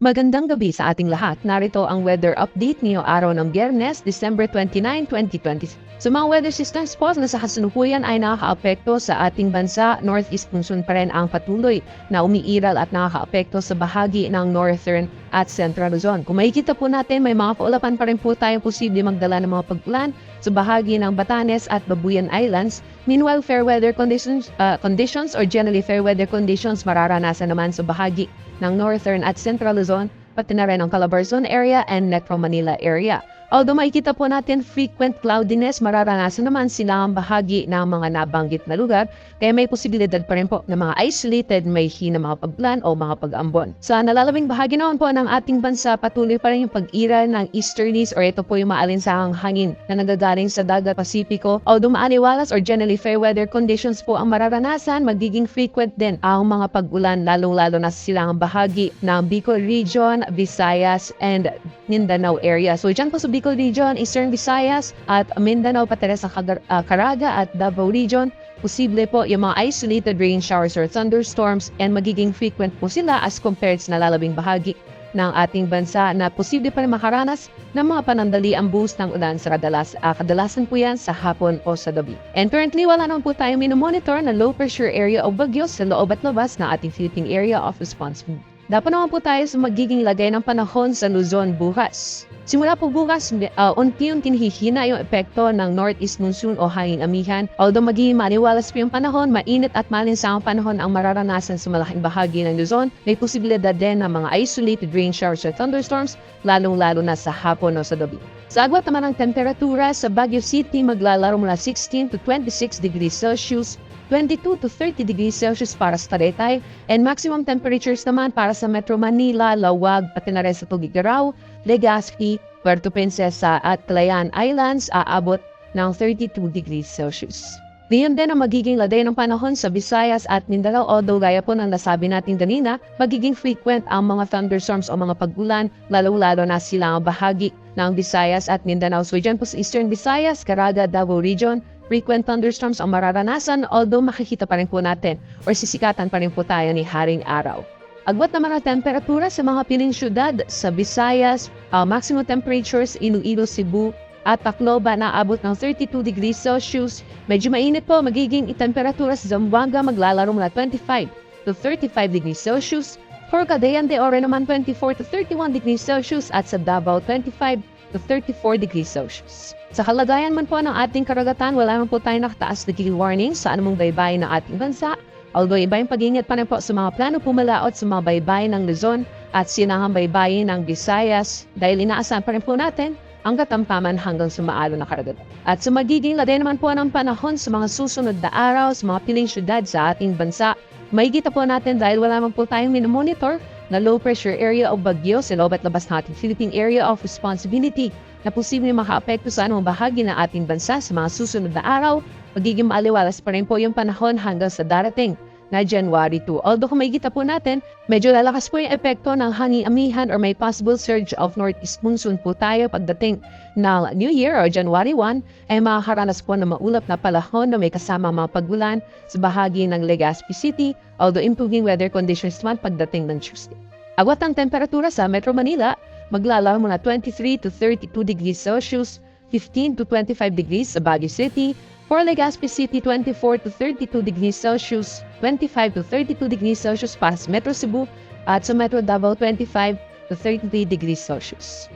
Magandang gabi sa ating lahat. Narito ang weather update ngayong araw ng Biyernes, December 29, 2020. Sa mga weather systems po na sa kasalukuyan ay nakakaapekto sa ating bansa, northeast monsoon pa rin ang patuloy na umiiral at nakakaapekto sa bahagi ng northern at central Luzon. Kung makikita po natin, may mga kaulapan pa rin po tayong posible magdala ng mga pag-ulan sa bahagi ng Batanes at Babuyan Islands. Meanwhile, fair weather conditions or generally fair weather conditions mararanasan naman sa bahagi ng northern at central Luzon, pati na rin ang Calabarzon area and Metro Manila area. Although makikita po natin frequent cloudiness, mararanasan naman sila ang bahagi ng mga nabanggit na lugar, kaya may posibilidad pa rin po na mga isolated may hina mga pag-ulan o mga pag-ambon. Sa nalalabing bahagi naman po ng ating bansa, patuloy pa rin yung pag-iral ng easterlies or ito po yung maalinsahang hangin na nagagaling sa dagat Pasipiko. Although maaliwalas or generally fair weather conditions po ang mararanasan, magiging frequent din ang mga pag-ulan lalong-lalo na sa silangang bahagi ng Bicol Region, Visayas, and Mindanao area. So dyan po sa Bicol Region, Eastern Visayas at Mindanao, pati rin sa Caraga at Davao Region, posible po yung mga isolated rain showers or thunderstorms and magiging frequent po sila as compared sa nalalabing bahagi ng ating bansa na posible pa rin makaranas ng mga panandali ang buhos ng ulan sa kadalasan po yan sa hapon o sa gabi. And currently, wala naman po tayong minomonitor na low pressure area o bagyo sa loob at labas na ating Philippine Area of Responsibility. Dapat naman po tayo sa magiging lagay ng panahon sa Luzon bukas. Simula po bukas, unti-unting hihina yung epekto ng northeast monsoon o hanging amihan. Although magiging maliwalas po yung panahon, mainit at malinsahang panahon ang mararanasan sa malaking bahagi ng Luzon, may posibilidad din ng mga isolated rain showers or thunderstorms, lalong-lalo na sa hapon o sa gabi. Sa agwat naman ng temperatura, sa Baguio City maglalaro mula 16 to 26 degrees Celsius, 22 to 30 degrees Celsius para sa Tagaytay, and maximum temperatures naman para sa Metro Manila, Lawag, pati na rin sa Tugigaraw, Legazpi, Puerto Princesa at Calayan Islands aabot ng 32 degrees Celsius. Diyan din ang magiging laday ng panahon sa Visayas at Mindanao, although gaya po ng nasabi natin kanina, magiging frequent ang mga thunderstorms o mga pag-ulan, lalo-lalo na silang bahagi ng Visayas at Mindanao. So dyan po sa Eastern Visayas, Caraga, Davao Region, frequent thunderstorms ang mararanasan, although makikita pa rin po natin or sisikatan pa rin po tayo ni Haring Araw. Agwat naman ang temperatura sa mga piling syudad sa Visayas, maximum temperatures Iloilo, Cebu at Tacloban naabot ng 32 degrees Celsius. Medyo mainit po magiging temperatura sa Zamboanga, maglalaro mula 25 to 35 degrees Celsius. For Cagayan de Oro naman 24 to 31 degrees Celsius at sa Davao 25 to 34 degrees Celsius. Sa kalagayan man po ng ating karagatan, wala naman po tayong nakataas na gale warning sa anumang baybayin ng ating bansa. Although iba yung pag-ingat pa rin po sa mga plano pumalaot sa mga baybayin ng Luzon at sinangang baybayin ng Visayas dahil inaasahan pa rin po natin ang katampaman hanggang sa maalo na karagatan. At sa magiging laday naman po ng panahon sa mga susunod na araw sa mga piling syudad sa ating bansa, makikita po natin dahil wala naman po tayong minomonitor na low pressure area o bagyo sa loob at labas ng ating Philippine Area of Responsibility na posibleng makaapekto sa anumang bahagi ng ating bansa sa mga susunod na araw, magiging maaliwalas pa rin po yung panahon hanggang sa darating na January 2. Although kung makikita po natin, medyo lalakas po yung epekto ng hanging amihan or may possible surge of northeast monsoon po tayo pagdating ng New Year or January 1 ay makakaranas po ng maulap na panahon na may kasama mga pagulan sa bahagi ng Legazpi City, although improving weather conditions naman pagdating ng Tuesday. Agwat ang temperatura sa Metro Manila, maglalaro mula 23 to 32 degrees Celsius, 15 to 25 degrees sa Baguio City, for Legazpi City 24 to 32 degrees Celsius, 25 to 32 degrees Celsius para sa Metro Cebu at sa Metro Davao 25 to 33 degrees Celsius.